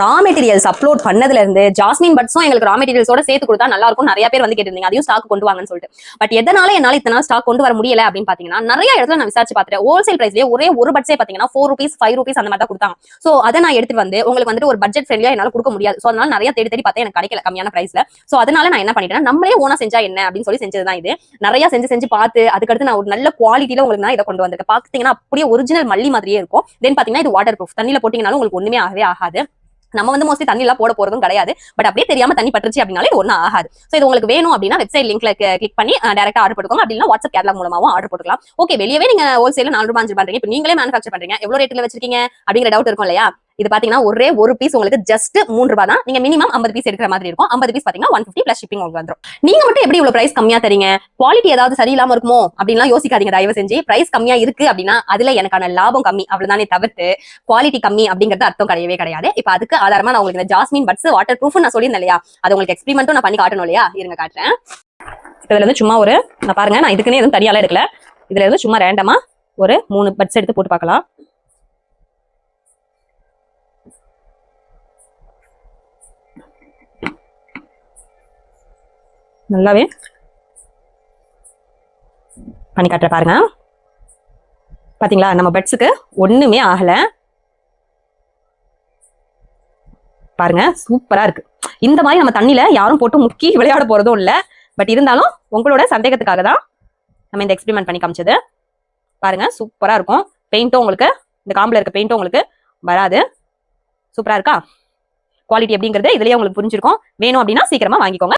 Raw materials upload பண்ணதுல இருந்து jasmine பட்ஸும் எங்களுக்கு ரா மெட்டீரியல்ஸோட சேர்த்து கொடுத்தா நல்லா இருக்கும். நிறைய பேர் வந்து கேட்டிருந்தீங்க அதையும் ஸ்டாக் கொண்டு வாங்கன்னு சொல்லிட்டு. பட் எதனால என்னால இத்தனை ஸ்டாக் கொண்டு வர முடியல அப்படின்னு பாத்தீங்கன்னா, நிறைய இடத்துல நான் விசாரிச்சு பார்த்துட்டேன். ஹோல்சேல் பிரைஸ்லயே ஒரே ஒரு பட்ஸே பாத்தீங்கன்னா 4 ரூபீஸ் 5 ரூபீஸ் அந்த மாதிரி தான் கொடுத்தாங்க. சோ அதை நான் எடுத்துட்டு வந்து உங்களுக்கு வந்துட்டு ஒரு பட்ஜெட் ஃப்ரெண்ட்லியா என்னால கொடுக்க முடியாது. சோ அதனால நிறைய தேடி தேடி பார்த்தேன், எனக்கு கிடைக்கல கம்மியான பிரைஸ்ல. சோ அதனால நான் என்ன பண்ணிட்டேன், நம்மளே ஓனா செஞ்சா என்ன அப்படின்னு சொல்லி செஞ்சதுதான் இது. நிறைய செஞ்சு பார்த்து அதுக்கடுத்து நான் ஒரு நல்ல குவாலிட்டியில உங்களுக்கு நான் இதை கொண்டு வந்திருக்கேன். பாத்தீங்கன்னா அப்படியே ஒரிஜினல் மல்லி மாதிரியே இருக்கும். தென் பாத்தீங்கன்னா இது வாட்டர் ப்ரூஃப், தண்ணியில போட்டீங்கன்னாலும் உங்களுக்கு ஒண்ணுமே ஆகவே ஆகாது. நம்ம வந்து மோஸ்ட்லி தண்ணி எல்லாம் போட போறதும் கிடையாது. பட் அப்படியே தெரியாம தண்ணி பட்டுருச்சு அப்படின்னாலே ஒன்னும் ஆகாது. சோ இது உங்களுக்கு வேணும் அப்படின்னா வெப்சைட் லிங்க்ல கிளிக் பண்ணி டைரக்டா ஆர்டர் போட்டுக்கோங்க. அப்படின்னா வாட்ஸ்அப் கேட்டலாக் மூலமாவும் ஆர்டர் போட்டுக்கலாம். ஓகே, வெளியவே நீங்க ஹோல்சேல 4 ரூபாய் 5 ரூபாய் பண்றீங்க. இப்போ நீங்களே மேனுஃபேக்சர் பண்றீங்க, எவ்வளவு ரேட்ல வச்சிருக்கீங்க அப்படிங்கிற டவுட் இருக்கும் இல்லையா? இது பாத்தீங்கன்னா ஒரே ஒரு பீஸ் உங்களுக்கு ஜஸ்ட் 3 ரூபாய் தான். நீங்க மினிமம் 50 பீஸ் எடுக்கிற மாதிரி இருக்கும். 50 பீஸ் பாத்தீங்கன்னா 150 பிளஸ் ஷிப்பிங் உங்களுக்கு வந்துரும். நீங்க மட்டும் எப்படி இவ்வளவு பிரைஸ் கம்மியா தரீங்க, குவாலிட்டி ஏதாவது சரியில்லாம இருக்குமோ அப்படின்னா யோசிக்காதீங்க தயவு செஞ்சு. பிரைஸ் கம்மியா இருக்கு அப்படின்னா அதுல எனக்கான லாபம் கம்மி அவ்வளவுதானே தவிர்த்து குவாலிட்டி கம்மி அப்படிங்கிறது அர்த்தம் கிடையவே கிடையாது. இப்ப அதுக்கு ஆதாரமா நான் உங்களுக்கு இந்த ஜாஸ்மின் பட்ஸ் வாட்டர் ப்ரூஃப் நான் சொல்லியிருந்தேன் இல்லையா, அது உங்களுக்கு எக்ஸ்பெரிமெண்ட்டும் நான் பண்ணி காட்டணும் இல்லையா, இருங்க காட்டுறேன். இதுல இருந்து சும்மா ஒரு நான் பாருங்க, நான் இதுக்குன்னே எதுவும் தனியால எடுக்கல. இதுல இருந்து சும்மா ரேண்டமா ஒரு 3 பட்ஸ் எடுத்து போட்டு பார்க்கலாம். நல்லாவே பண்ணி காட்டுற பாருங்க. பாத்தீங்களா, நம்ம பட்ஸுக்கு ஒண்ணுமே ஆகல. பாருங்க சூப்பரா இருக்கு. இந்த மாதிரி நம்ம தண்ணியில யாரும் போட்டு முக்கி விளையாட போறதும் இல்ல. பட் இருந்தாலும் உங்களோட சந்தேகத்துக்காக தான் நம்ம இந்த எக்ஸ்பெரிமெண்ட் பண்ணி காமிச்சது. பாருங்க சூப்பரா இருக்கும். பெயிண்டும் உங்களுக்கு இந்த காம்புல இருக்க பெயிண்டும் உங்களுக்கு வராது. சூப்பரா இருக்கா? குவாலிட்டி எப்படிங்கிறது இதுலயே உங்களுக்கு புரிஞ்சிருக்கும். வேணும் அப்படின்னா சீக்கிரமா வாங்கிக்கோங்க.